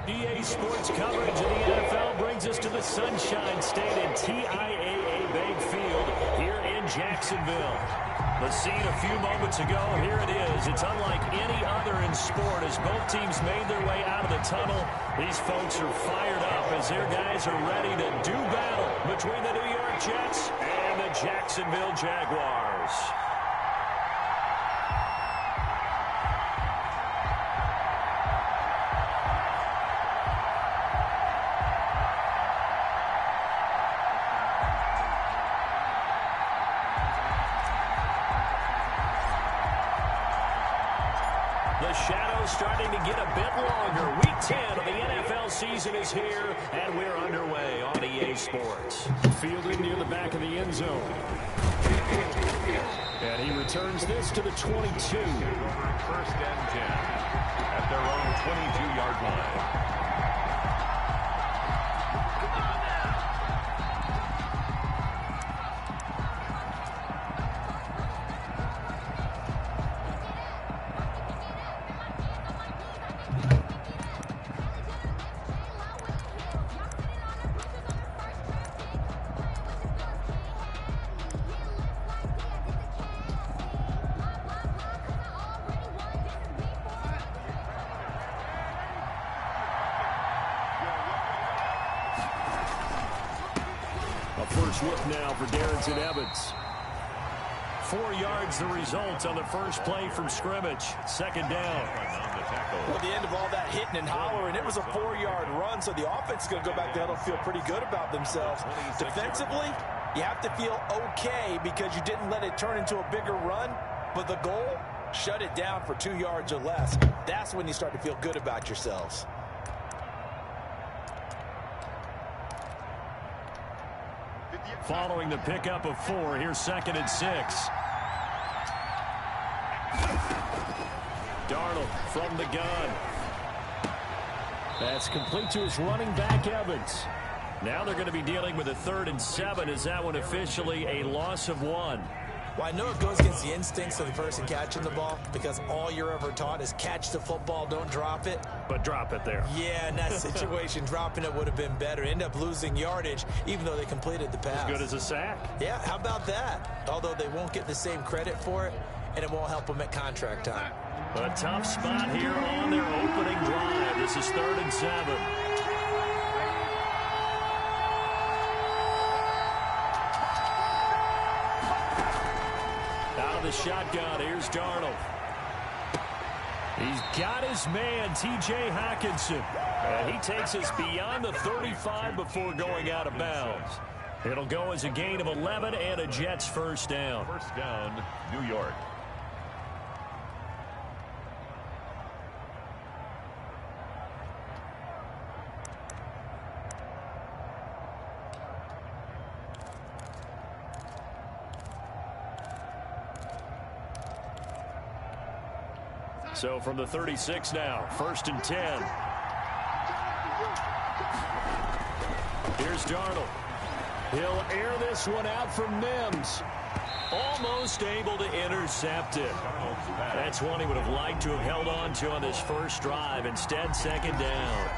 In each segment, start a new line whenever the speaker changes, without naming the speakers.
EA Sports coverage of the NFL brings us to the Sunshine State and TIAA Bank Field here in Jacksonville. The scene a few moments ago, here it is. It's unlike any other in sport as both teams made their way out of the tunnel. These folks are fired up as their guys are ready to do battle between the New York Jets and the Jacksonville Jaguars. The shadow's starting to get a bit longer. Week 10 of the NFL season is here, and we're underway on EA Sports. Fielded near the back of the end zone. And he returns this to the 22.
First and 10 at their own 22-yard line.
First look now for Darrington Evans. 4 yards the result on the first play from scrimmage. Second down.
Well, the end of all that hitting and hollering, it was a 4-yard run, so the offense is going to go back there and feel pretty good about themselves. Defensively, you have to feel okay because you didn't let it turn into a bigger run, but the goal, shut it down for 2 yards or less. That's when you start to feel good about yourselves.
Following the pickup of 4, here's 2nd and 6. Darnold from the gun. That's complete to his running back, Evans. Now they're going to be dealing with a 3rd and 7. Is that one officially a loss of 1?
Well, I know it goes against the instincts of the person catching the ball because all you're ever taught is catch the football, don't drop it.
But drop it there.
Yeah, in that situation, dropping it would have been better. End up losing yardage, even though they completed the pass.
As good as a sack.
Yeah, how about that? Although they won't get the same credit for it, and it won't help them at contract time.
A tough spot here on their opening drive. This is 3rd and 7. The shotgun. Here's Darnold. He's got his man, T.J. Hockenson. And he takes us beyond the 35 before going out of bounds. It'll go as a gain of 11 and a Jets first down.
First down, New York.
So from the 36 now, 1st and 10. Here's Darnold. He'll air this one out from Mims. Almost able to intercept it. That's one he would have liked to have held on to on this first drive. Instead, 2nd down.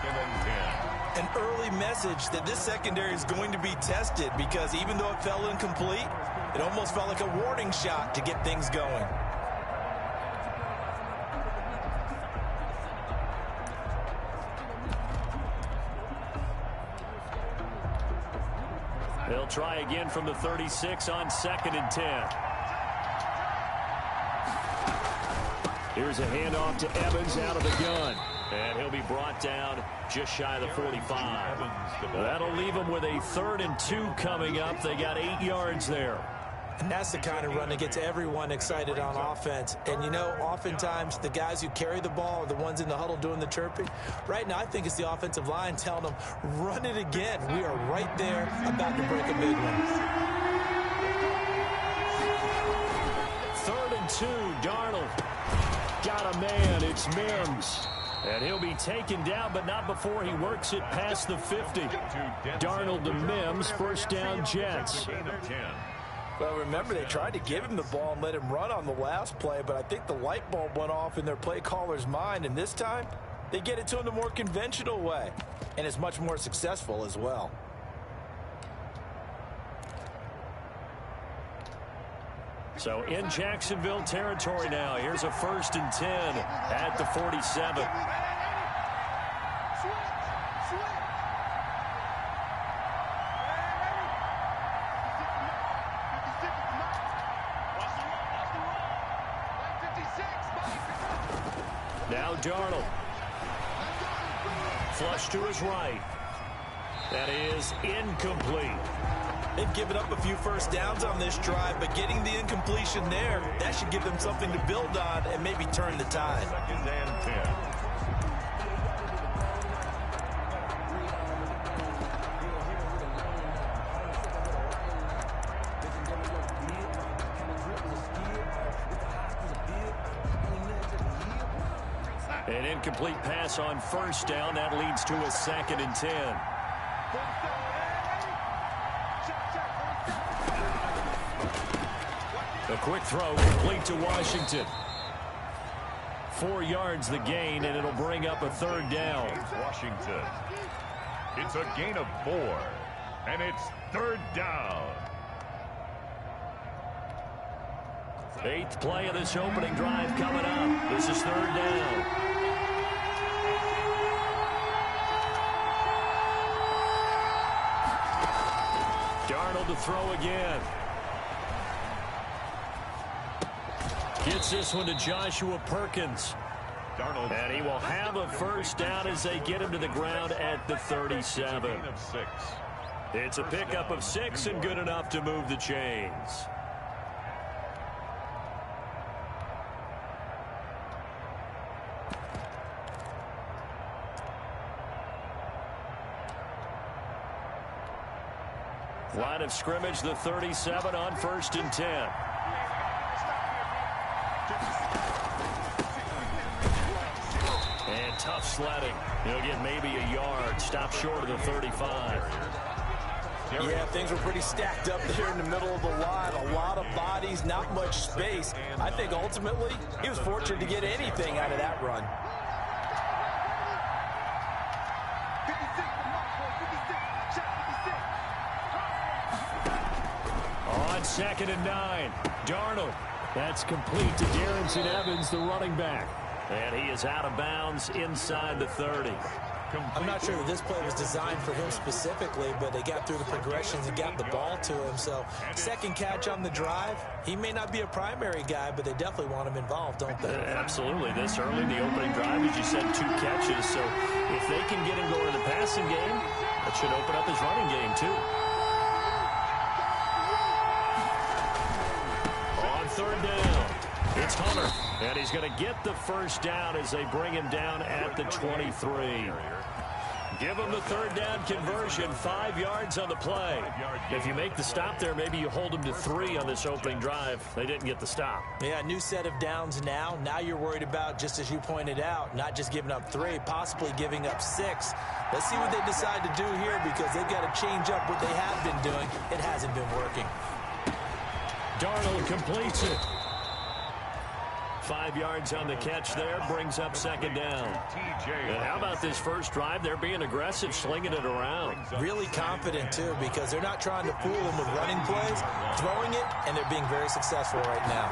An early message that this secondary is going to be tested because even though it fell incomplete, it almost felt like a warning shot to get things going.
They'll try again from the 36 on 2nd and 10. Here's a handoff to Evans out of the gun. And he'll be brought down just shy of the 45. That'll leave him with a 3rd and 2 coming up. They got 8 yards there.
And that's the kind of run that gets everyone excited on offense. And, you know, oftentimes the guys who carry the ball are the ones in the huddle doing the chirping. Right now, I think it's the offensive line telling them, run it again. We are right there about to break a big one.
3rd and 2, Darnold. Got a man, it's Mims. And he'll be taken down, but not before he works it past the 50. Darnold to Mims, first down Jets.
Well, remember, they tried to give him the ball and let him run on the last play, but I think the light bulb went off in their play caller's mind, and this time, They get it to him the more conventional way, and it's much more successful as well.
So in Jacksonville territory now. Here's a 1st and 10 at the 47. Now Darnold. Flush to his right. That is incomplete.
They've given up a few first downs on this drive, but getting the incompletion there, that should give them something to build on and maybe turn the tide.
2nd and 10.
An incomplete pass on 1st down. That leads to a 2nd and 10. A quick throw complete to Washington. 4 yards the gain, and it'll bring up a 3rd down.
Washington. It's a gain of 4, and it's 3rd down.
8th play of this opening drive coming up. This is 3rd down. Darnold to throw again. Gets this one to Joshua Perkins.
Darnold.
And he will have a 1st down as they get him to the ground at the 37.
Gain of 6.
It's a pickup of 6 and good enough to move the chains. Line of scrimmage, the 37 on 1st and 10. And tough sledding. He'll get maybe a yard. Stop short of the 35.
Yeah, things were pretty stacked up there in the middle of the line. A lot of bodies, not much space. I think ultimately he was fortunate to get anything out of that run.
On 2nd and 9, Darnold. That's complete to Darrington Evans, the running back. And he is out of bounds inside the 30.
I'm not sure that this play was designed for him specifically, but they got through the progressions and got the ball to him. So 2nd catch on the drive. He may not be a primary guy, but they definitely want him involved, don't they?
Absolutely. This early in the opening drive, as you said, 2 catches. So if they can get him going in the passing game, that should open up his running game too. On 3rd down, it's Hunter. And he's going to get the 1st down as they bring him down at the 23. Give him the 3rd down conversion, 5 yards on the play. If you make the stop there, maybe you hold them to 3 on this opening drive. They didn't get the stop.
Yeah, new set of downs now. Now you're worried about, just as you pointed out, not just giving up 3, possibly giving up 6. Let's see what they decide to do here because they've got to change up what they have been doing. It hasn't been working.
Darnold completes it. 5 yards on the catch there, brings up 2nd down. And how about this first drive? They're being aggressive, slinging it around.
Really confident, too, because they're not trying to fool them with running plays, throwing it, and they're being very successful right now.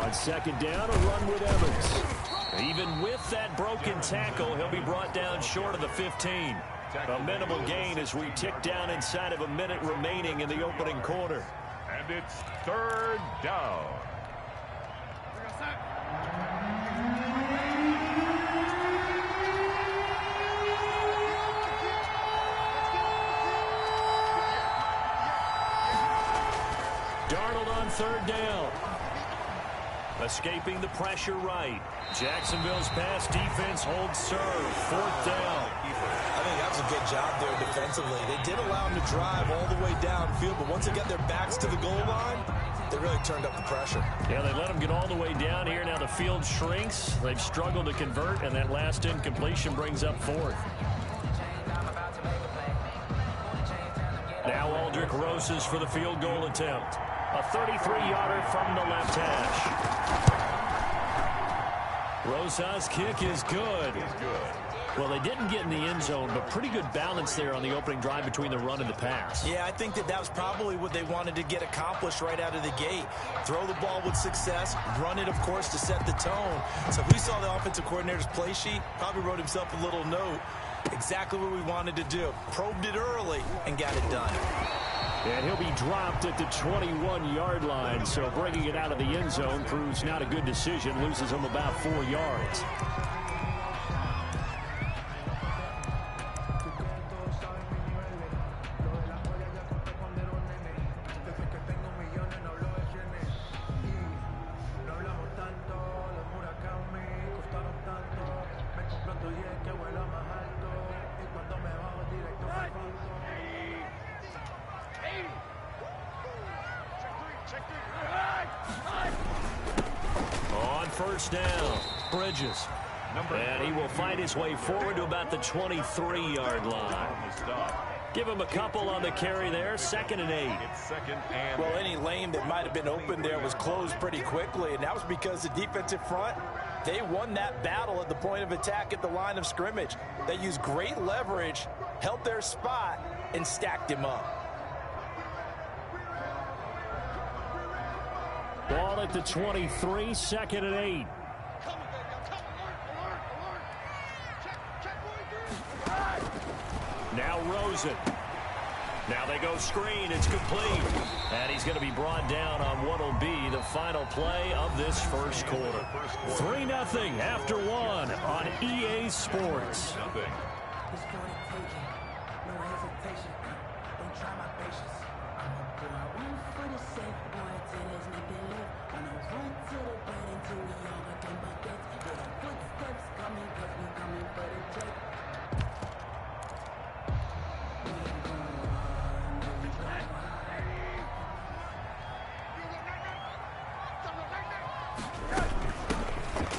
On 2nd down, a run with Evans. Even with that broken tackle, he'll be brought down short of the 15. A minimal gain as we tick down inside of a minute remaining in the opening quarter.
And it's 3rd down.
Darnold on 3rd down. Escaping the pressure right. Jacksonville's pass defense holds serve. 4th down.
I think that was a good job there defensively. They did allow them to drive all the way downfield, but once they got their backs to the goal line, they really turned up the pressure.
Yeah, they let them get all the way down here. Now the field shrinks. They've struggled to convert, and that last incompletion brings up 4th. Now Aldrick Roses for the field goal attempt. A 33-yarder from the left hash. Rosa's kick is good. Well, they didn't get in the end zone, but pretty good balance there on the opening drive between the run and the pass.
Yeah, I think that was probably what they wanted to get accomplished right out of the gate. Throw the ball with success, run it, of course, to set the tone. So if we saw the offensive coordinator's play sheet, probably wrote himself a little note. Exactly what we wanted to do. Probed it early and got it done.
And he'll be dropped at the 21-yard line, so bringing it out of the end zone proves not a good decision. Loses him about 4 yards. First down, Bridges. And he will find his way forward to about the 23-yard line. Give him a couple on the carry there. 2nd and 8.
Well, any lane that might have been open there was closed pretty quickly, and that was because the defensive front, they won that battle at the point of attack at the line of scrimmage. They used great leverage, held their spot, and stacked him up.
Ball at the 23, 2nd and 8. Now Rosen. Now they go screen. It's complete. And he's going to be brought down on what will be the final play of this first quarter. 3-0 after 1 on EA Sports.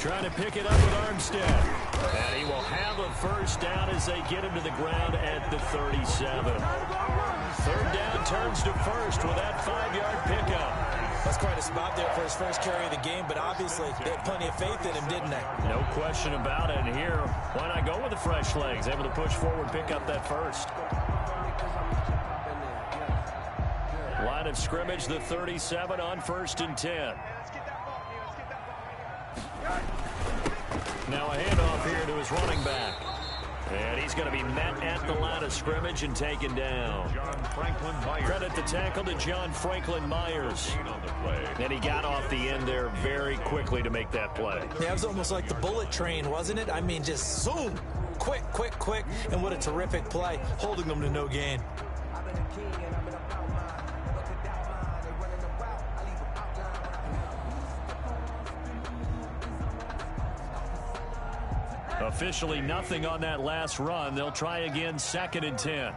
Trying to pick it up with Armstead. And he will have a first down as they get him to the ground at the 37. 3rd down turns to first with that 5-yard pickup.
That's quite a spot there for his first carry of the game, but obviously they had plenty of faith in him, didn't they?
No question about it. And here, why not go with the fresh legs? Able to push forward, pick up that first. Line of scrimmage, the 37 on 1st and 10. Now a handoff here to his running back. And he's going to be met at the line of scrimmage and taken down. Credit the tackle to John Franklin Myers. And he got off the end there very quickly to make that play.
Yeah, it was almost like the bullet train, wasn't it? I mean, just zoom. Quick, quick, quick. And what a terrific play, holding them to no gain.
Officially nothing on that last run. They'll try again, 2nd and 10.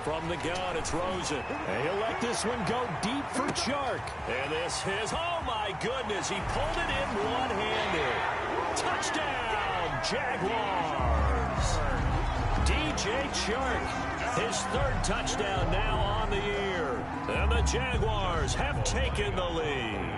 From the gun, it's Rosen. And he'll let this one go deep for Chark. And this is, oh my goodness, he pulled it in one-handed. Touchdown, Jaguars. DJ Chark, his 3rd touchdown now on the year. And the Jaguars have taken the lead.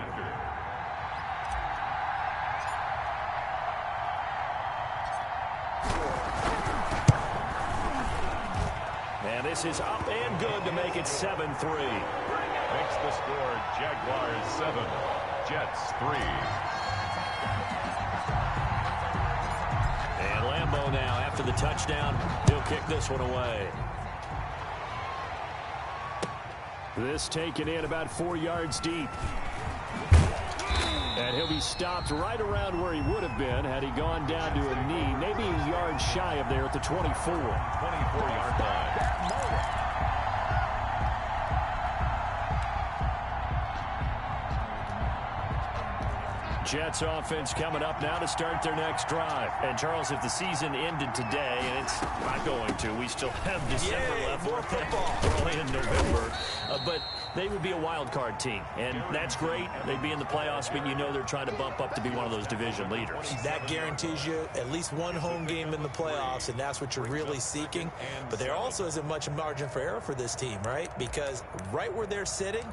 And this is up and good to make it 7-3.
Makes the score Jaguars 7, Jets 3.
And Lambeau now, after the touchdown, he'll kick this one away. This taken in about 4 yards deep. And he'll be stopped right around where he would have been had he gone down to a knee, maybe a yard shy of there at the 24.
24-yard line.
Jets offense coming up now to start their next drive. And, Charles, if the season ended today, and it's not going to, we still have December left.
More football.
We're only in November. But they would be a wild card team, and that's great. They'd be in the playoffs, but you know they're trying to bump up to be one of those division leaders.
That guarantees you at least one home game in the playoffs, and that's what you're really seeking. But there also isn't much margin for error for this team, right? Because right where they're sitting,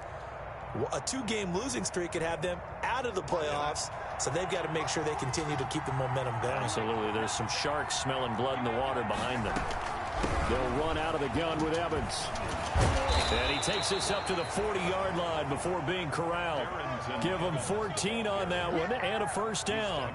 A 2-game losing streak could have them out of the playoffs, so they've got to make sure they continue to keep the momentum going.
Absolutely. There's some sharks smelling blood in the water behind them. They'll run out of the gun with Evans. And he takes this up to the 40-yard line before being corralled. Give him 14 on that one and a first down.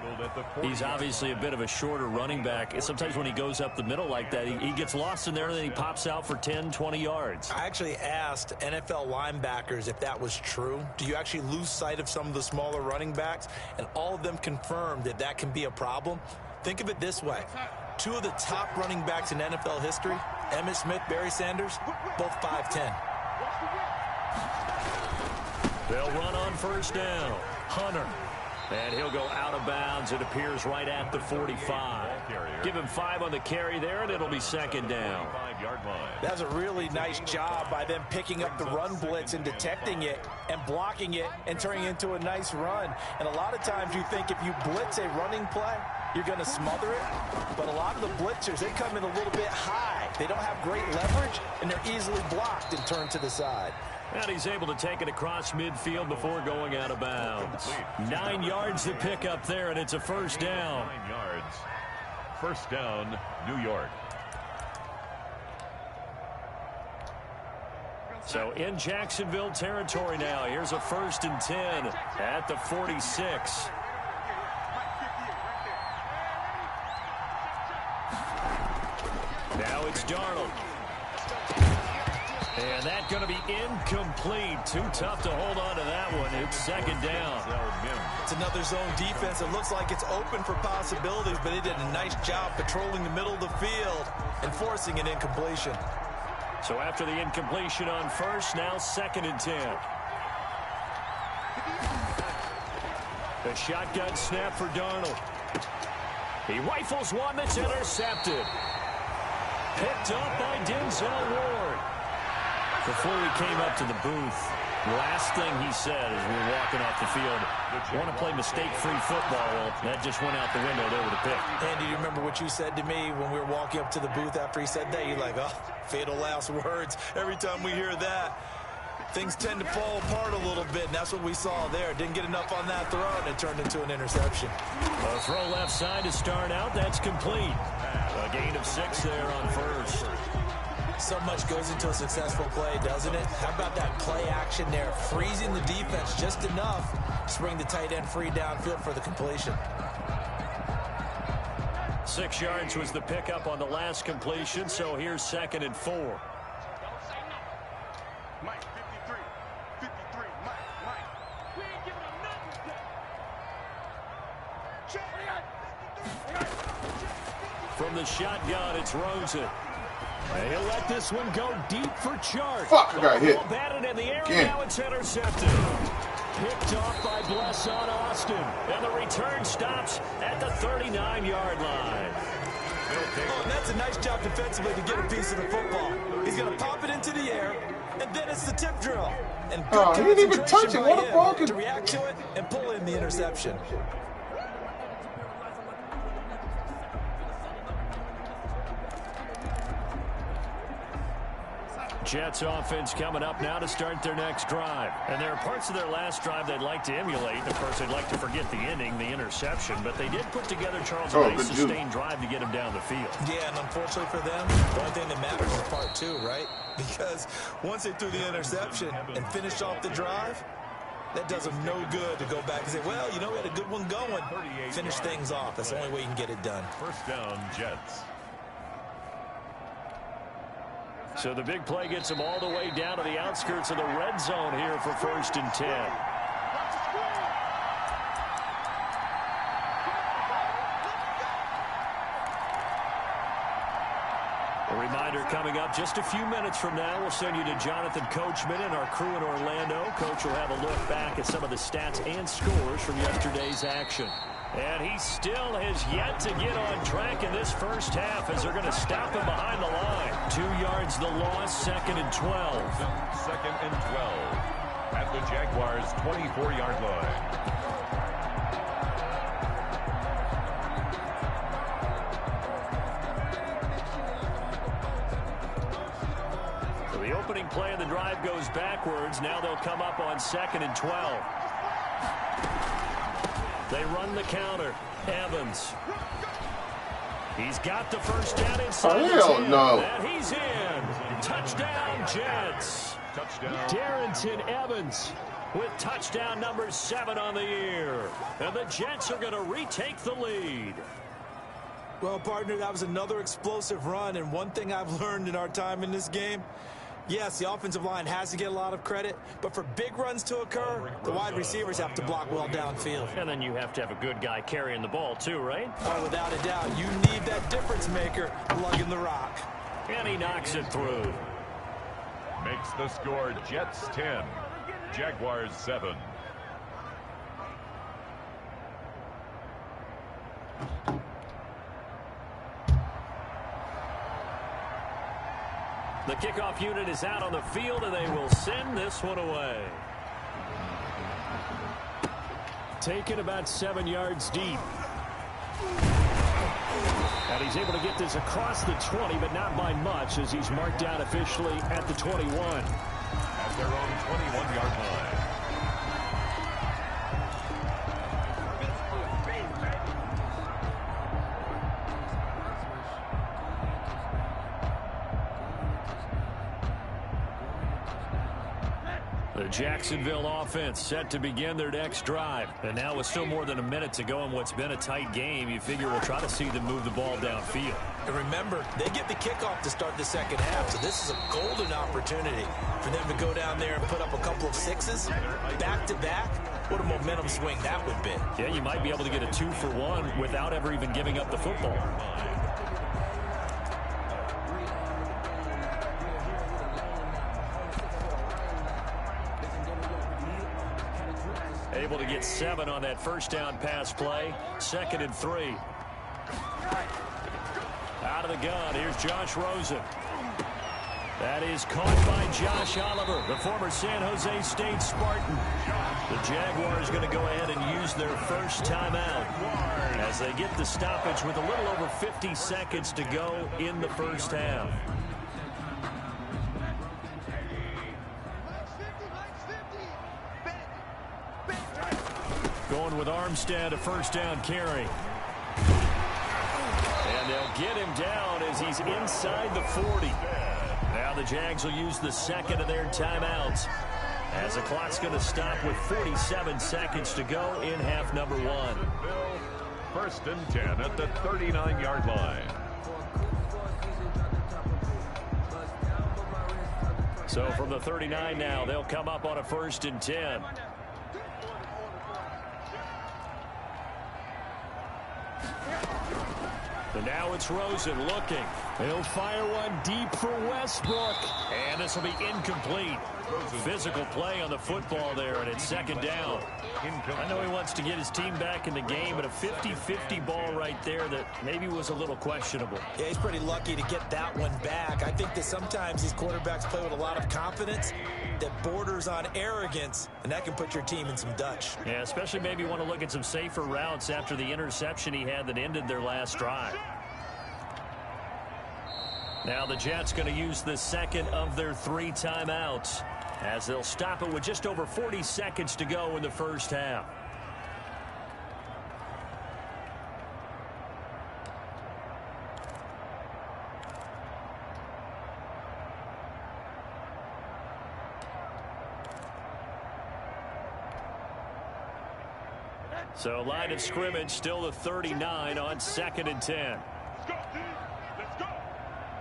He's obviously a bit of a shorter running back. Sometimes when he goes up the middle like that, he gets lost in there and then he pops out for 10, 20 yards.
I actually asked NFL linebackers if that was true. Do you actually lose sight of some of the smaller running backs? And all of them confirmed that that can be a problem. Think of it this way. 2 of the top running backs in NFL history, Emmitt Smith, Barry Sanders, both 5'10".
They'll run on first down. Hunter. And he'll go out of bounds. It appears right at the 45. Give him 5 on the carry there, and it'll be second down.
That's a really nice job by them picking up the run blitz and detecting it and blocking it and turning it into a nice run. And a lot of times you think if you blitz a running play, you're going to smother it. But a lot of the blitzers, they come in a little bit high. They don't have great leverage, and they're easily blocked and turned to the side.
And he's able to take it across midfield before going out of bounds. 9 yards to pick up there, and it's a first down.
9 yards. First down, New York.
So in Jacksonville territory now. Here's a 1st and 10 at the 46. Now it's Darnold. And that's going to be incomplete. Too tough to hold on to that one. It's second down.
It's another zone defense. It looks like it's open for possibilities, but they did a nice job patrolling the middle of the field and forcing an incompletion.
So after the incompletion on first, now 2nd and 10. The shotgun snap for Darnold. He rifles one that's intercepted. Picked up by Denzel Ward. Before we came up to the booth, last thing he said as we were walking off the field, want to play mistake-free football. Well, that just went out the window there with a pick.
Andy, do you remember what you said to me when we were walking up to the booth after he said that? You're like, oh, fatal last words. Every time we hear that, things tend to fall apart a little bit, and that's what we saw there. Didn't get enough on that throw, and it turned into an interception.
A throw left side to start out. That's complete. A gain of 6 there on first.
So much goes into a successful play, doesn't it? How about that play action there, freezing the defense just enough to bring the tight end free downfield for the completion.
6 yards was the pickup on the last completion, so here's 2nd and 4.
Mike, 53, Mike. We ain't giving him nothing.
From the shotgun, it's Rosen. And he'll let this one go deep for Chark.
Fuck, I got hit.
Batted in the air,
Again.
now it's intercepted. Picked off by Bless on Austin. And the return stops at the 39-yard line.
Oh, and that's a nice job defensively to get a piece of the football. He's going to pop it into the air, and then it's the tip drill. And good
he didn't even touch it.
by
What a
him
fucking...
to react to it and pull in the interception.
Jets offense coming up now to start their next drive. And there are parts of their last drive they'd like to emulate. Of course, they'd like to forget the ending, the interception. But they did put together, Charles, a nice sustained drive to get him down the field.
Yeah, and unfortunately for them, the only thing that matters is part 2, right? Because once they threw the interception and finished off the drive, that does them no good to go back and say, well, you know, we had a good one going. Finish things off. That's the only way you can get it done.
First down, Jets.
So the big play gets them all the way down to the outskirts of the red zone here for 1st and 10. A reminder coming up just a few minutes from now. We'll send you to Jonathan Coachman and our crew in Orlando. Coach will have a look back at some of the stats and scores from yesterday's action. And he still has yet to get on track in this first half as they're going to stop him behind the line. 2 yards the loss, 2nd and 12.
2nd and 12 at the Jaguars' 24-yard line.
So the opening play of the drive goes backwards. Now they'll come up on 2nd and 12. They run the counter. Evans. He's got the first down inside the 10.
Hell no.
And he's in. Touchdown, Jets.
Touchdown.
Darrington Evans with touchdown number 7 on the year. And the Jets are going to retake the lead.
Well, partner, that was another explosive run, and one thing I've learned in our time in this game, yes, the offensive line has to get a lot of credit, but for big runs to occur, the wide receivers have to block well downfield.
And then you have to have a good guy carrying the ball too, right?
Oh, without a doubt, you need that difference maker lugging the rock.
And he knocks it through.
Makes the score Jets 10, Jaguars 7.
The kickoff unit is out on the field, and they will send this one away. Taken about 7 yards deep. And he's able to get this across the 20, but not by much, as he's marked down officially at the 21.
At their own 21-yard line.
The Jacksonville offense set to begin their next drive. And now with still more than a minute to go in what's been a tight game, you figure we'll try to see them move the ball downfield.
And remember, they get the kickoff to start the second half, so this is a golden opportunity for them to go down there and put up a couple of sixes back-to-back. What a momentum swing that would be.
Yeah, you might be able to get a 2-for-1 without ever even giving up the football. Able to get 7 on that first down pass play. 2nd and 3. Out of the gun. Here's Josh Rosen. That is caught by Josh Oliver, the former San Jose State Spartan. The Jaguars going to go ahead and use their first timeout as they get the stoppage with a little over 50 seconds to go in the first half. Going with Armstead, a first down carry. And they'll get him down as he's inside the 40. Now the Jags will use the second of their timeouts as the clock's going to stop with 47 seconds to go in half number 1.
1st and 10 at the 39-yard line.
So from the 39 now, they'll come up on a 1st and 10. And now it's Rosen looking. He'll fire one deep for Westbrook. And this will be incomplete. Physical play on the football there, and it's 2nd down. I know he wants to get his team back in the game, but a 50-50 ball right there that maybe was a little questionable.
Yeah, he's pretty lucky to get that one back. I think that sometimes these quarterbacks play with a lot of confidence that borders on arrogance, and that can put your team in some Dutch.
Yeah, especially maybe want to look at some safer routes after the interception he had that ended their last drive. Now the Jets going to use the second of their 3 timeouts as they'll stop it with just over 40 seconds to go in the first half. So line of scrimmage still the 39 on 2nd and 10.
Let's go, team. Let's go.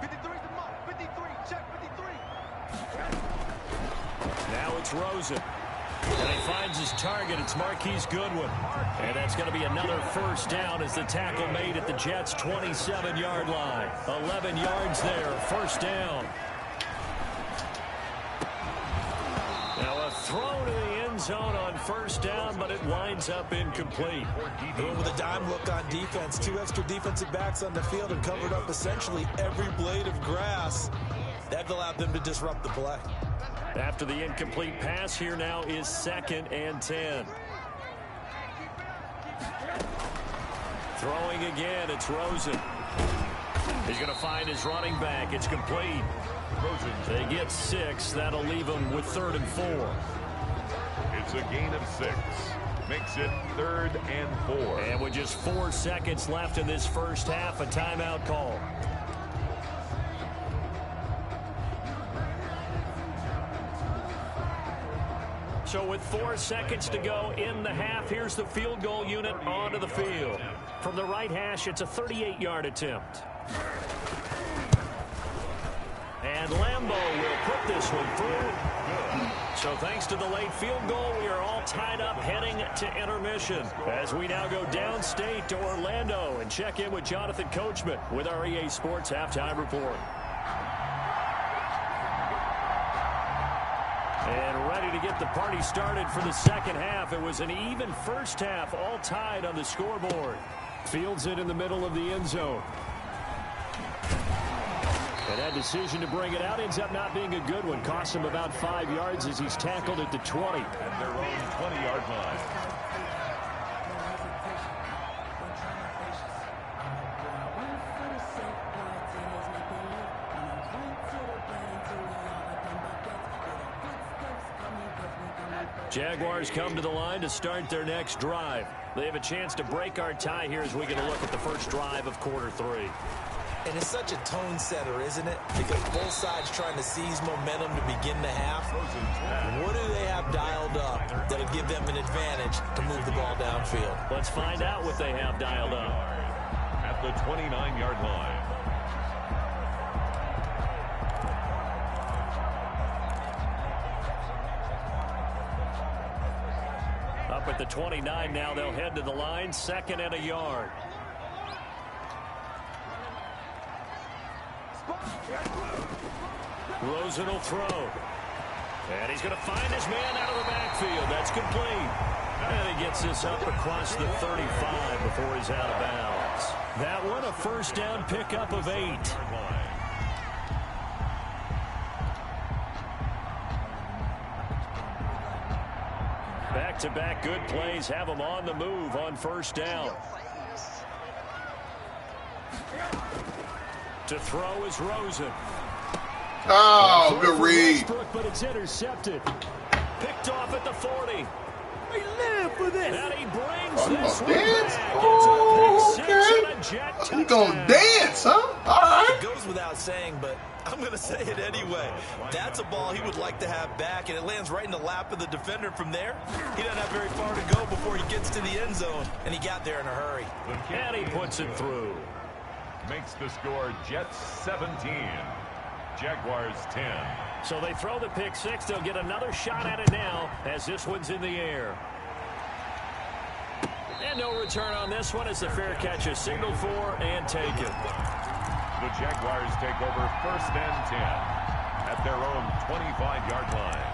53's the mark. 53. Check 53.
Now it's Rosen. And he finds his target. It's Marquise Goodwin. And that's going to be another first down as the tackle made at the Jets' 27-yard line. 11 yards there. First down. Now a throw to the end zone on first down, but it winds up incomplete.
Going with a dime look on defense. 2 extra defensive backs on the field and covered up essentially every blade of grass. That allowed them to disrupt the play.
After the incomplete pass, here now is 2nd and 10. Throwing again, it's Rosen. He's going to find his running back. It's complete. They get 6. That'll leave them with 3rd and 4.
It's a gain of 6. Makes it 3rd and 4.
And with just 4 seconds left in this first half, a timeout call. So with 4 seconds to go in the half, here's the field goal unit onto the field. From the right hash, it's a 38-yard attempt. And Lambeau will put this one through. So thanks to the late field goal, we are all tied up heading to intermission. As we now go downstate to Orlando and check in with Jonathan Coachman with our EA Sports Halftime Report. And ready to get the party started for the second half. It was an even first half, all tied on the scoreboard. Fields it in the middle of the end zone. And that decision to bring it out ends up not being a good one. Costs him about 5 yards as he's tackled at the 20.
At their own 20-yard line.
Jaguars come to the line to start their next drive. They have a chance to break our tie here as we get a look at the first drive of quarter 3.
And it's such a tone setter, isn't it? Because both sides trying to seize momentum to begin the half. What do they have dialed up that'll give them an advantage to move the ball downfield?
Let's find out what they have dialed up.
At the 29-yard line.
Up at the 29 now, they'll head to the line, 2nd and a yard. Rosen will throw. And he's going to find his man out of the backfield. That's complete. And he gets this up across the 35 before he's out of bounds. That one a first down pickup of 8. Back-to-back good plays have him on the move on first down. To throw is Rosen.
Oh, good read.
But it's intercepted. Picked off at the 40. He lived for this. And he brings this one
dance?
back.
Oh,
it's a pick 6 and a Jet touchdown.
You gonna dance, huh? All right.
It goes without saying, but I'm going to say it anyway. That's a ball he would like to have back, and it lands right in the lap of the defender from there. He doesn't have very far to go before he gets to the end zone, and he got there in a hurry.
And he puts it through.
Makes the score Jets 17. Jaguars 10.
So they throw the pick 6. They'll get another shot at it now as this one's in the air. And no return on this one as the fair catch is signaled for and taken.
The Jaguars take over 1st and 10 at their own 25-yard line.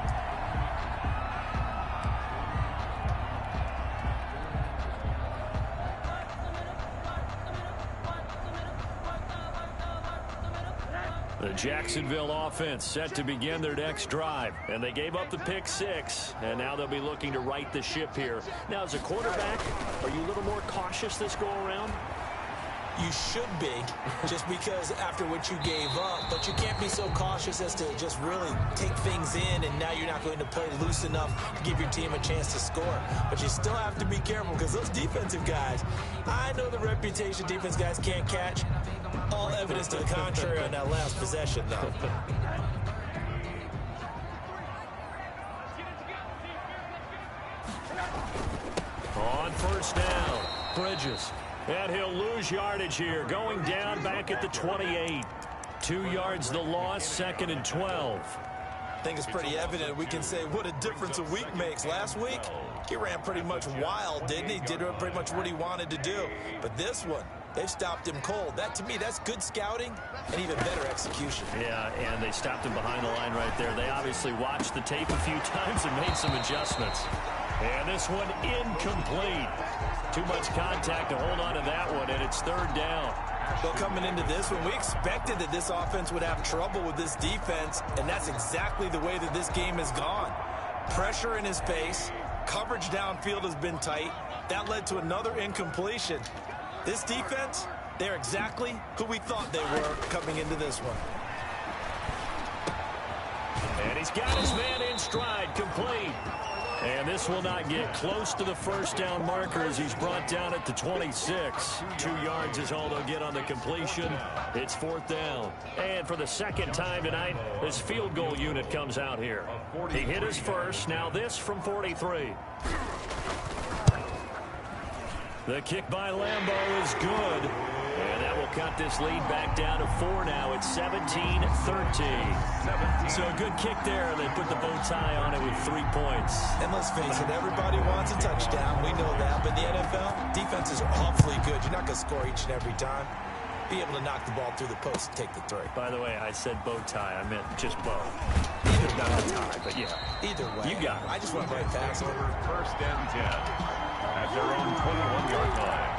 The Jacksonville offense set to begin their next drive, and they gave up the pick 6, and now they'll be looking to right the ship here. Now, as a quarterback, are you a little more cautious this go-around?
You should be, just because after what you gave up, but you can't be so cautious as to just really take things in, and now you're not going to play loose enough to give your team a chance to score. But you still have to be careful because those defensive guys, I know the reputation defense guys can't catch. All evidence to the contrary on that last possession, though.
On first down, Bridges. And he'll lose yardage here, going down back at the 28. 2 yards the loss, 2nd and 12.
I think it's pretty evident. We can say what a difference a week makes. Last week, he ran pretty much wild, didn't he? Did pretty much what he wanted to do. But this one, they've stopped him cold. That, to me, that's good scouting and even better execution.
Yeah, and they stopped him behind the line right there. They obviously watched the tape a few times and made some adjustments. And this one incomplete. Too much contact to hold on to that one, and it's 3rd down.
Well, coming into this one, we expected that this offense would have trouble with this defense, and that's exactly the way that this game has gone. Pressure in his face, coverage downfield has been tight. That led to another incompletion. This defense, They're exactly who we thought they were coming into this one.
And he's got his man in stride, complete. And this will not get close to the first down marker as he's brought down at the 26. 2 yards is all they'll get on the completion. It's 4th down. And for the second time tonight, his field goal unit comes out here. He hit his first, now this from 43. The kick by Lambeau is good. And that will cut this lead back down to 4 now. It's 17-13. So a good kick there. They put the bow tie on it with 3 points.
And let's face it, everybody wants a touchdown. We know that. But in the NFL, defenses are awfully good. You're not going to score each and every time. Be able to knock the ball through the post and take the 3.
By the way, I said bow tie. I meant just bow.
Either
Not a tie, but yeah.
Either way.
You got it.
I just went right past it.
First and 10 at their own 21-yard line.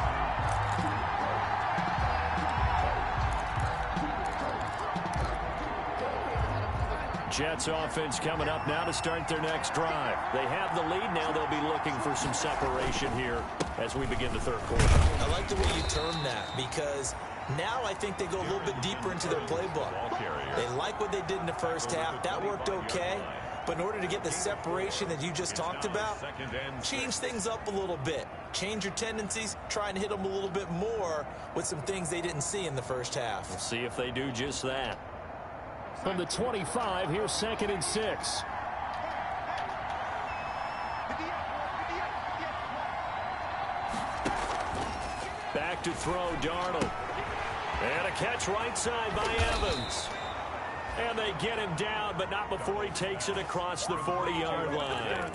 Jets offense coming up now to start their next drive. They have the lead now. They'll be looking for some separation here as we begin the third quarter.
I like the way you term that because now I think they go a little bit deeper into their playbook. They like what they did in the first half. That worked okay. But in order to get the separation that you just talked about, change things up a little bit. Change your tendencies. Try and hit them a little bit more with some things they didn't see in the first half.
We'll see if they do just that. From the 25, here's 2nd and 6. Back to throw, Darnold. And a catch right side by Evans. And they get him down, but not before he takes it across the 40-yard line.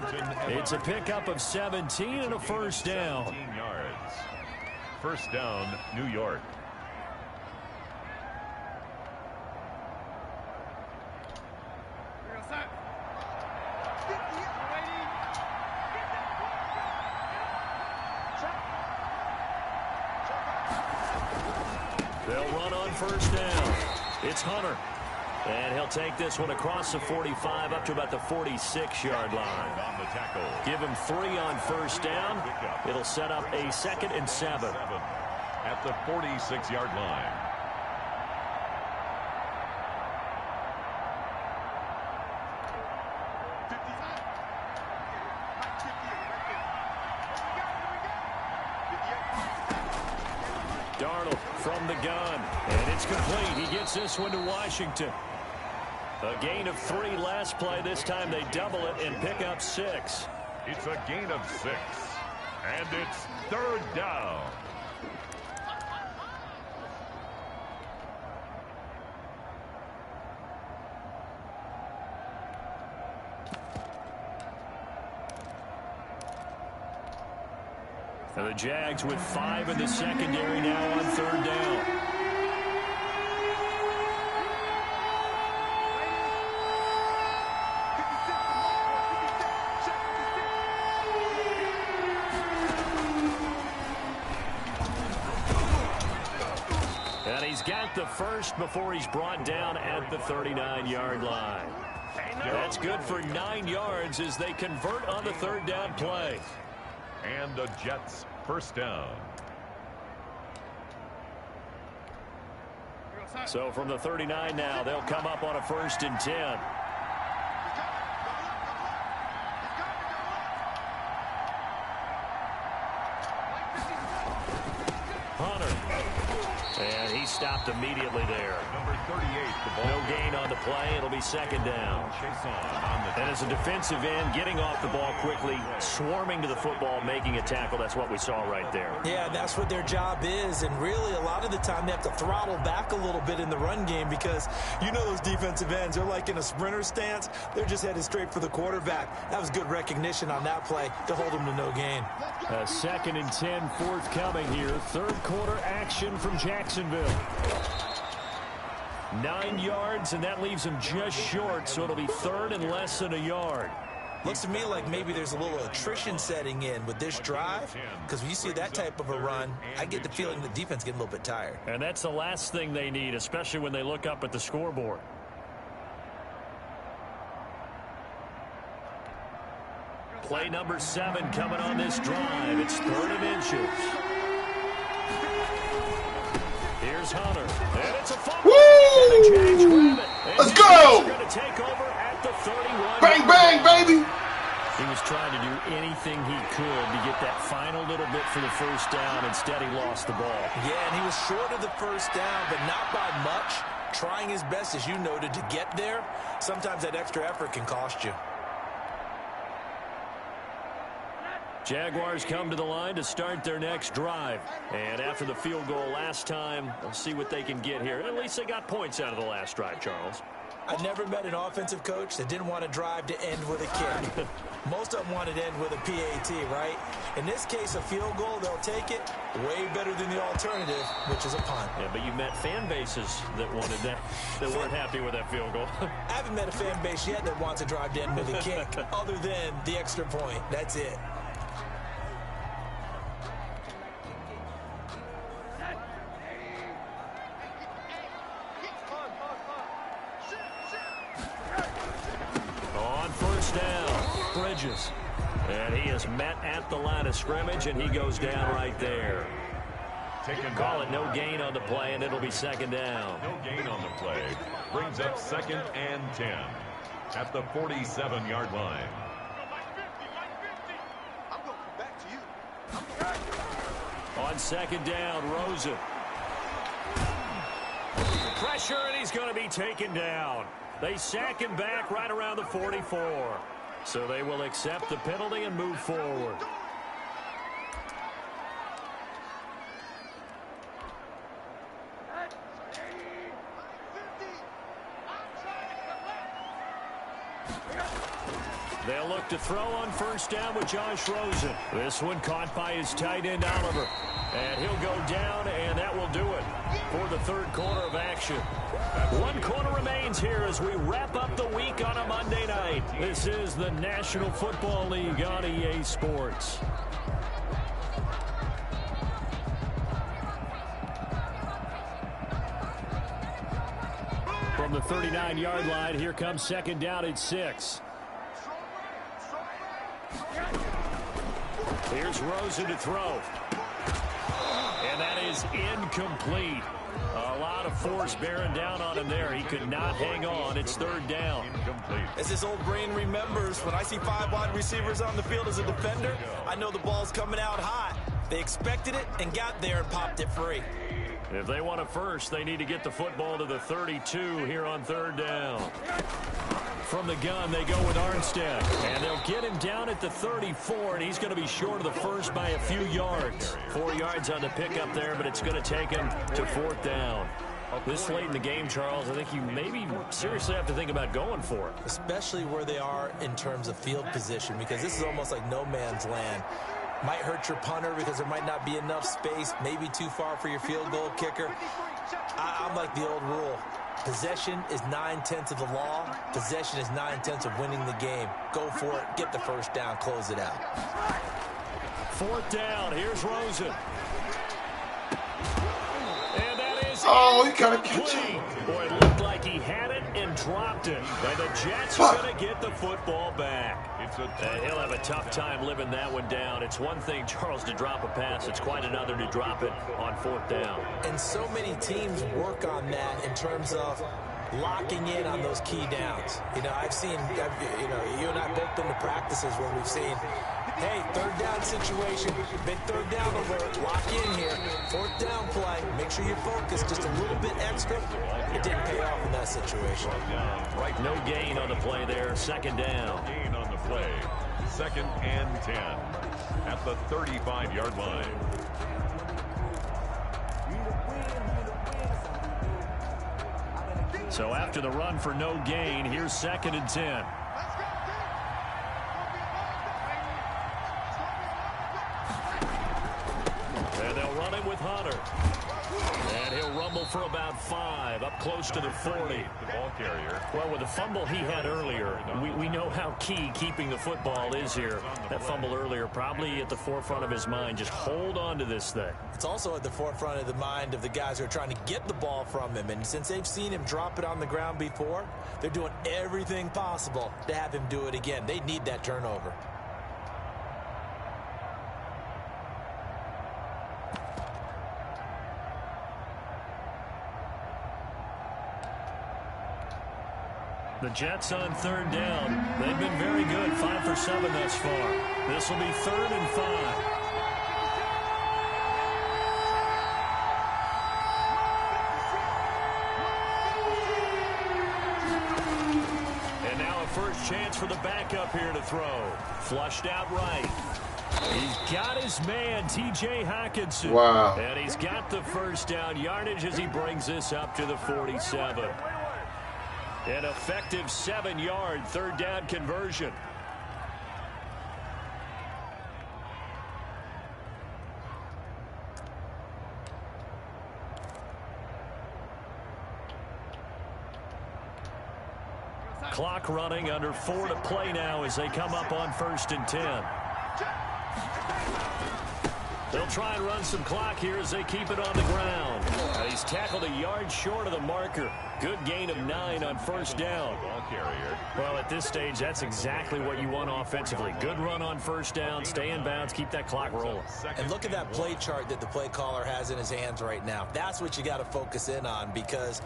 It's a pickup of 17 and a first down.
17 yards. First down, New York.
They'll run on first down. It's Hunter. And he'll take this one across the 45 up to about the 46-yard line.
On the tackle.
Give him 3 on first down. It'll set up a 2nd and 7.
At the 46-yard line.
Darnold from the gun. And it's complete. He gets this one to Washington. A gain of 3 last play. This time they double it and pick up 6.
It's a gain of 6. And it's 3rd down.
And the Jags with 5 in the secondary now on 3rd down. And he's got the first before he's brought down at the 39-yard line. That's good for 9 yards as they convert on the 3rd down play.
And the Jets first down.
So from the 39 now, they'll come up on a 1st and 10. Hunter. And he stopped immediately there.
Number 38, the ball.
No gain on the play. It'll be 2nd down. And as a defensive end, getting off the ball quickly, swarming to the football, making a tackle. That's what we saw right there.
Yeah, that's what their job is. And really, a lot of the time, they have to throttle back a little bit in the run game because you know those defensive ends, they're like in a sprinter stance. They're just headed straight for the quarterback. That was good recognition on that play to hold them to no gain.
A 2nd and 10 forthcoming here. 3rd quarter action from Jacksonville. 9 yards, and that leaves him just short, so it'll be 3rd and less than a yard.
Looks to me like maybe there's a little attrition setting in with this drive, because when you see that type of a run, I get the feeling the defense getting a little bit tired.
And that's the last thing they need, especially when they look up at the scoreboard. Play number 7 coming on this drive. It's 3rd and inches. Here's Hunter. And it's a fumble.
Woo!
And the Jags grab it. And
Let's
the
go!
Jags are going to take over at the 31.
Bang, bang, baby!
He was trying to do anything he could to get that final little bit for the first down. Instead, he lost the ball.
Yeah, and he was short of the first down, but not by much. Trying his best, as you noted, to get there. Sometimes that extra effort can cost you.
Jaguars come to the line to start their next drive. And after the field goal last time, we'll see what they can get here. At least they got points out of the last drive, Charles.
I never met an offensive coach that didn't want to drive to end with a kick. Most of them wanted to end with a PAT, right? In this case, a field goal, they'll take it. Way better than the alternative, which is a punt.
Yeah, but you met fan bases that wanted that, that weren't happy with that field goal.
I haven't met a fan base yet that wants to drive to end with a kick, other than the extra point. That's it.
On first down, Bridges. And he is met at the line of scrimmage, and he goes down right there. Call it no gain on the play, and it'll be second down.
No gain on the play. Brings up 2nd and 10 at the 47-yard line.
I'm going to come back to you.
On second down, Rosen. Pressure, and he's going to be taken down. They sack him back right around the 44. So they will accept the penalty and move forward. They'll look to throw on first down with Josh Rosen. This one caught by his tight end, Oliver. And he'll go down, and that will do it for the third quarter of action. One quarter remains here as we wrap up the week on a Monday night. This is the National Football League on EA Sports. From the 39-yard line, here comes second down at 6. Here's Rosen to throw. And that is incomplete. A lot of force bearing down on him there. He could not hang on. It's third down.
Incomplete.
As his old brain remembers, when I see 5 wide receivers on the field as a defender, I know the ball's coming out hot. They expected it and got there and popped it free.
If they want it first, they need to get the football to the 32 here on third down. From the gun, they go with Armstead. And they'll get him down at the 34, and he's going to be short of the first by a few yards. 4 yards on the pickup there, but it's going to take him to fourth down. This late in the game, Charles, I think you maybe seriously have to think about going for it.
Especially where they are in terms of field position, because this is almost like no man's land. Might hurt your punter because there might not be enough space, maybe too far for your field goal kicker. I'm like the old rule. Possession is 9/10 of the law. Possession is 9/10 of winning the game. Go for it. Get the first down. Close it out.
Fourth down. Here's Rosen. And that is
Oh, he got to catch
clean.
him.
Boy, it looked like he had it and dropped it. And the Jets are going to get the football back. He'll have a tough time living that one down. It's one thing, Charles, to drop a pass. It's quite another to drop it on fourth down.
And so many teams work on that in terms of locking in on those key downs. You know, you and I both been to practices where we've seen, hey, third down situation, big third down alert, lock in here, fourth down play, make sure you're focused just a little bit extra. It didn't pay off in that situation.
Right, no gain on the play there, second down.
Gain on the play. 2nd and 10 at the 35-yard line.
So after the run for no gain, here's 2nd and 10. And they'll run it with Hunter. And he'll rumble for about 5, up close to the 40.
The ball carrier.
Well, with the fumble he had earlier, we know how key keeping the football is here. That fumble earlier probably at the forefront of his mind. Just hold on to this thing.
It's also at the forefront of the mind of the guys who are trying to get the ball from him. And since they've seen him drop it on the ground before, they're doing everything possible to have him do it again. They need that turnover.
The Jets on third down. They've been very good, 5 for 7 thus far. This will be 3rd and 5. And now a first chance for the backup here to throw. Flushed out right. He's got his man, T.J. Hockenson.
Wow.
And he's got the first down yardage as he brings this up to the 47. An effective 7-yard third down conversion. Clock running, under 4 to play now as they come up on 1st and 10. They'll try and run some clock here as they keep it on the ground. He's tackled a yard short of the marker. Good gain of 9 on 1st down. Well, at this stage, that's exactly what you want offensively. Good run on 1st down, stay in bounds, keep that clock rolling.
And look at that play chart that the play caller has in his hands right now. That's what you got to focus in on, because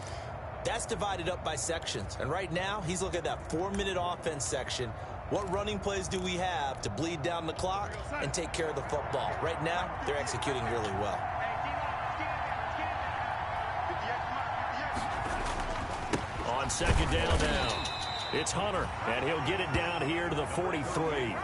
that's divided up by sections. And right now, he's looking at that 4-minute offense section. What running plays do we have to bleed down the clock and take care of the football? Right now, they're executing really well.
On 2nd down now, it's Hunter, and he'll get it down here to the 43.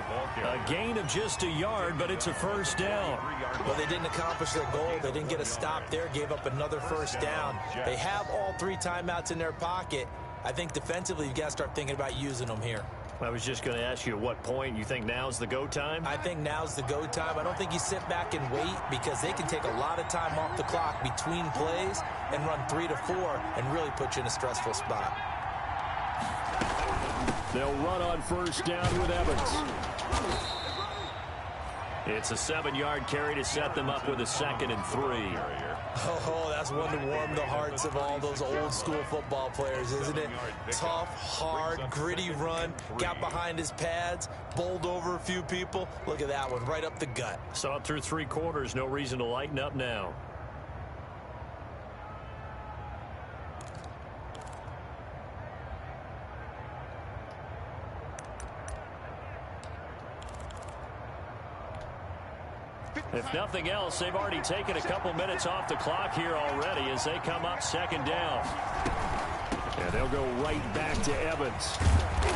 A gain of just a yard, but it's a 1st down.
Well, they didn't accomplish their goal. They didn't get a stop there, gave up another 1st down. They have all 3 timeouts in their pocket. I think defensively, you've got to start thinking about using them here.
I was just going to ask you at what point you think now's the go time?
I think now's the go time. I don't think you sit back and wait, because they can take a lot of time off the clock between plays and run 3 to 4 and really put you in a stressful spot.
They'll run on 1st down with Evans. It's a 7-yard carry to set them up with a 2nd and 3.
Oh, that's one to warm the hearts of all those old school football players, isn't it? Tough, hard, gritty run, got behind his pads, bowled over a few people. Look at that one, right up the gut.
Saw it through 3 quarters, no reason to lighten up now. If nothing else, they've already taken a couple minutes off the clock here already as they come up 2nd down. And they'll go right back to Evans.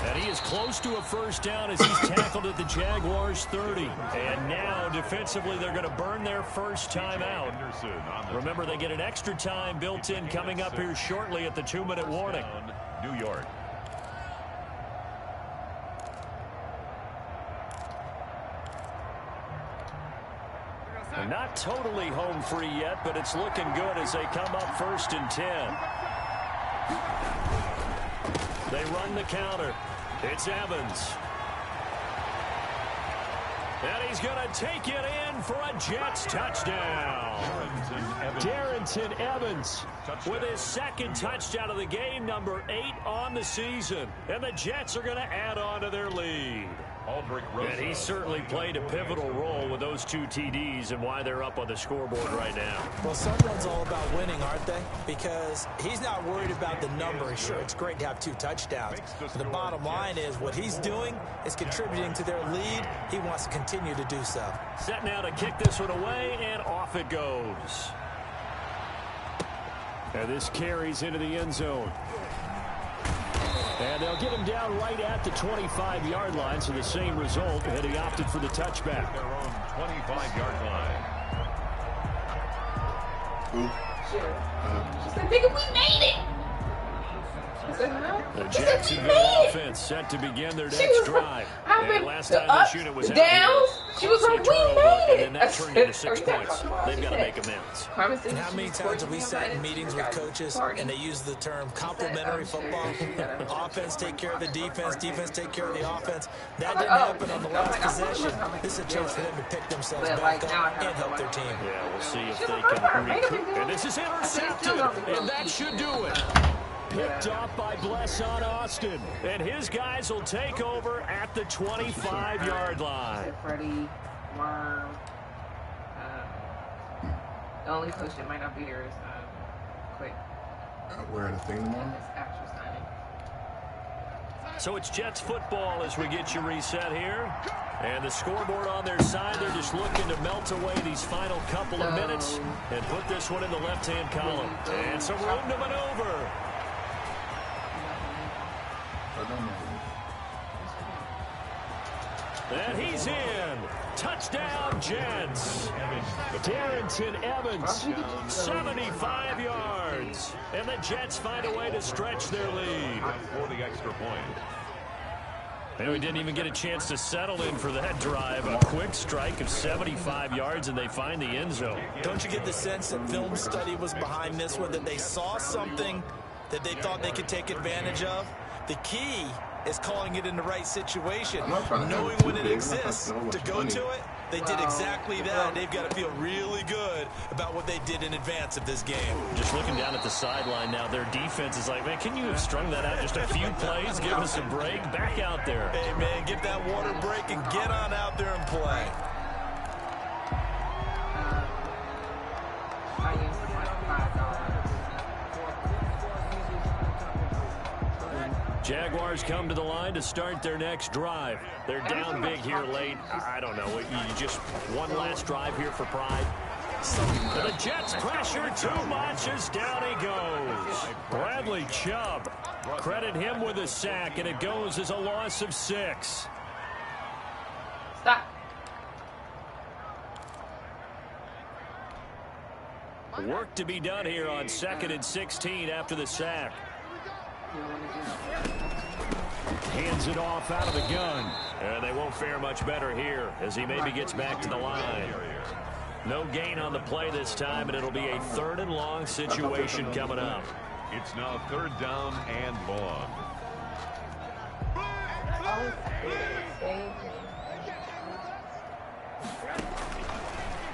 And he is close to a 1st down as he's tackled at the Jaguars 30. And now, defensively, they're going to burn their first time out. Remember, they get an extra time built in coming up here shortly at the 2-minute warning.
New York.
They're not totally home free yet, but it's looking good as they come up 1st and 10. They run the counter. It's Evans. And he's going to take it in for a Jets touchdown. Darrington Evans with his 2nd touchdown of the game, number 8 on the season. And the Jets are going to add on to their lead. And he certainly played a pivotal role with those 2 TDs and why they're up on the scoreboard right now.
Well, someone's all about winning, aren't they? Because he's not worried about the number. Sure, it's great to have 2 touchdowns. But the bottom line is what he's doing is contributing to their lead. He wants to continue to do so.
Set now to kick this one away, and off it goes. And this carries into the end zone. And they'll get him down right at the 25-yard line, so the same result, and he opted for the touchback.
Their own 25-yard line.
She said, nigga, we made it. I said, no.
The Jacksonville offense set to begin their next drive. And last time this unit was
down, she was like, we made it.
And that turned into 6 points. They've got to make amends.
And how many times have we sat in meetings with coaches and they use the term complementary football? Offense take care of the defense, defense take care of the offense. That didn't happen on the last possession. This is a chance for them to pick themselves back up and help their team.
Yeah, we'll see if they can recoup. And this is intercepted, and that should do it. Picked off by Blesson Austin. And his guys will take over at the 25-yard line.
Freddie, Worm. The only coach that might not be here is, Quick.
We're at a thing tomorrow?
This actual signing.
So it's Jets football as we get you reset here. And the scoreboard on their side, they're just looking to melt away these final couple of minutes and put this one in the left-hand column. And some room to maneuver. And he's in. Touchdown, Jets. Darrington Evans, 75 yards. And the Jets find a way to stretch their lead.
For the extra point.
And we didn't even get a chance to settle in for that drive. A quick strike of 75 yards, and they find the end zone.
Don't you get the sense that film study was behind this one, that they saw something that they thought they could take advantage of? The key is calling it in the right situation, knowing when it exists to go to it. They did exactly that. They've got to feel really good about what they did in advance of this game.
Just looking down at the sideline now, their defense is like, man, can you have strung that out just a few plays? Give us a break. Back out there.
Hey, man, get that water break and get on out there and play.
Jaguars come to the line to start their next drive. They're down big here late. I don't know. You just one last drive here for pride. The Jets pressure too much as down he goes. Bradley Chubb. Credit him with a sack, and it goes as a loss of 6.
Stop.
Work to be done here on 2nd and 16 after the sack. Hands it off out of the gun. And they won't fare much better here as he maybe gets back to the line. No gain on the play this time, and it'll be a 3rd and long situation coming up.
It's now 3rd down and long.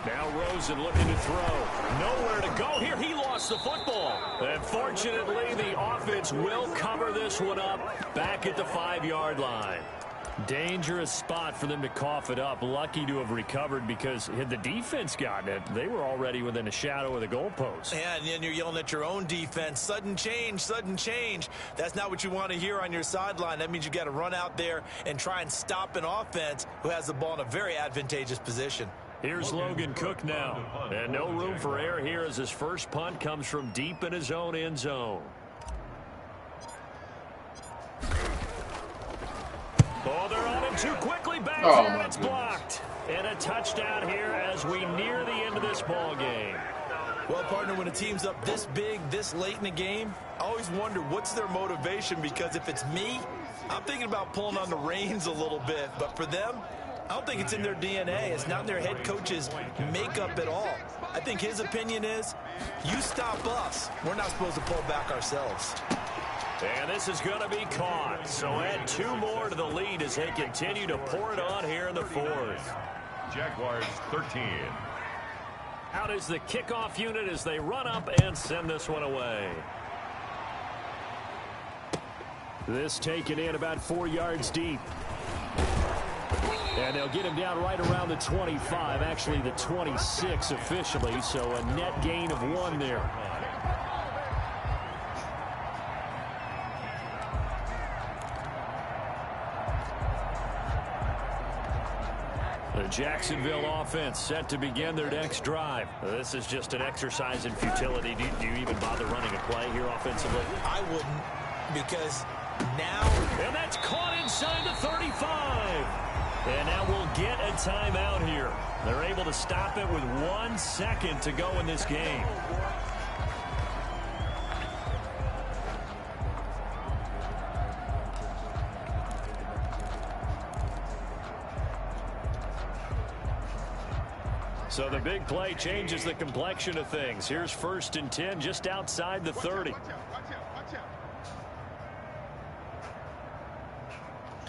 Now
Rosen looking to throw. Nowhere to go here. He lost the football. And fortunately, the offense will cover this one up back at the 5-yard line. Dangerous spot for them to cough it up. Lucky to have recovered because had the defense gotten it, they were already within a shadow of the goalpost.
Yeah, and then you're yelling at your own defense. Sudden change, sudden change. That's not what you want to hear on your sideline. That means you got to run out there and try and stop an offense who has the ball in a very advantageous position.
Here's Logan Cook now. And no room for error here as his first punt comes from deep in his own end zone. Oh, they're on him too quickly. Back there, it's blocked. And a touchdown here as we near the end of this ball game.
Well, partner, when a team's up this big, this late in the game, I always wonder what's their motivation, because if it's me, I'm thinking about pulling on the reins a little bit. But for them, I don't think it's in their DNA. It's not in their head coach's makeup at all. I think his opinion is, you stop us. We're not supposed to pull back ourselves.
And this is going to be caught. So add 2 more to the lead as they continue to pour it on here in the 4th.
Jaguars 13.
Out is the kickoff unit as they run up and send this one away. This taken in about 4 yards deep. And they'll get him down right around the 25, actually the 26 officially, so a net gain of 1 there. The Jacksonville offense set to begin their next drive. This is just an exercise in futility. Do you even bother running a play here offensively?
I wouldn't, because now...
And that's caught inside the 35. And now we'll get a timeout here. They're able to stop it with 1 second to go in this game. So the big play changes the complexion of things. Here's 1st and 10 just outside the 30.
Watch out.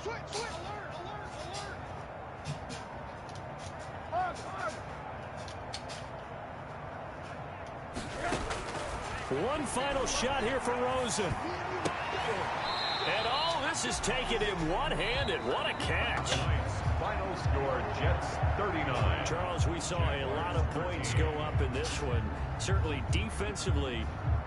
Switch. Alert.
One final shot here for Rosen. And this is taking him one-handed. What a catch.
Final score, Jets 39.
Charles, we saw a lot of points go up in this one. Certainly defensively,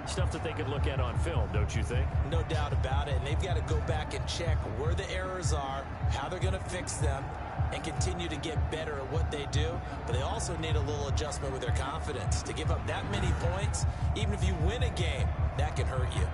Stuff that they could look at on film, don't you think?
No doubt about it. And they've got to go back and check where the errors are, how they're going to fix them, and continue to get better at what they do. But they also need a little adjustment with their confidence. To give up that many points, even if you win a game, that can hurt you.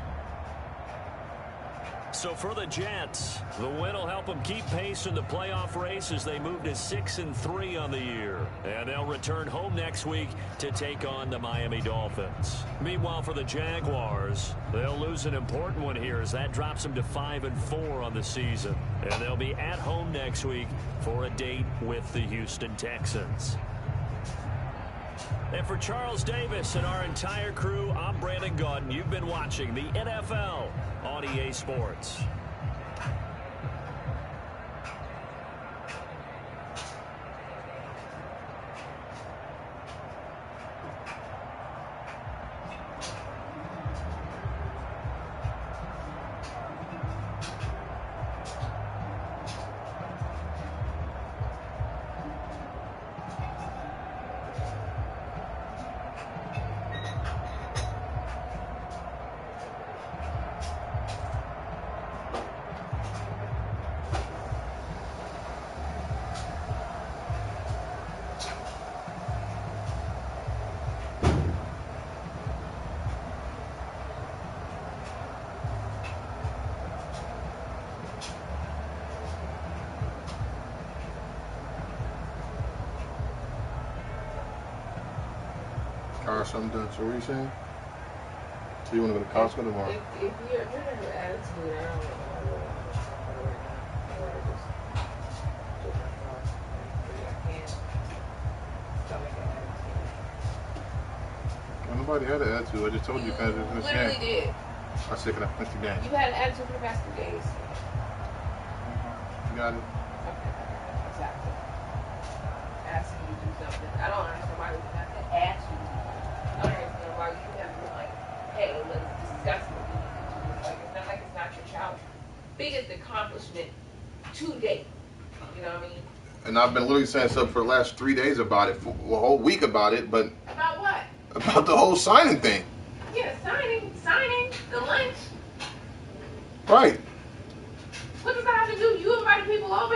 So for the Jets, the win will help them keep pace in the playoff race as they move to 6-3 on the year. And they'll return home next week to take on the Miami Dolphins. Meanwhile, for the Jaguars, they'll lose an important one here as that drops them to 5-4 on the season. And they'll be at home next week for a date with the Houston Texans. And for Charles Davis and our entire crew, I'm Brandon Gaudin. You've been watching the NFL on EA Sports.
Alright, so I'm done. So what are you saying? So you want to go to Costco tomorrow?
If you're in an attitude, I don't know.
Well, nobody had an attitude. I just told you kind of
You
this
literally
game.
did.
I said, can I finish the game?
You had an attitude for the past 2 days.
You got it.
Okay, exactly. Asking you to do something. I don't understand why we have to ask you. I don't understand why you have to be like, hey, let's discuss what we need to do. Like, it's not like it's not your child's biggest accomplishment to date. You know what I mean?
And I've been literally saying something for the last 3 days about it, for a whole week about it, but
About what?
about the whole signing thing.
Yeah, signing, the lunch.
Right.
What does that have to do? You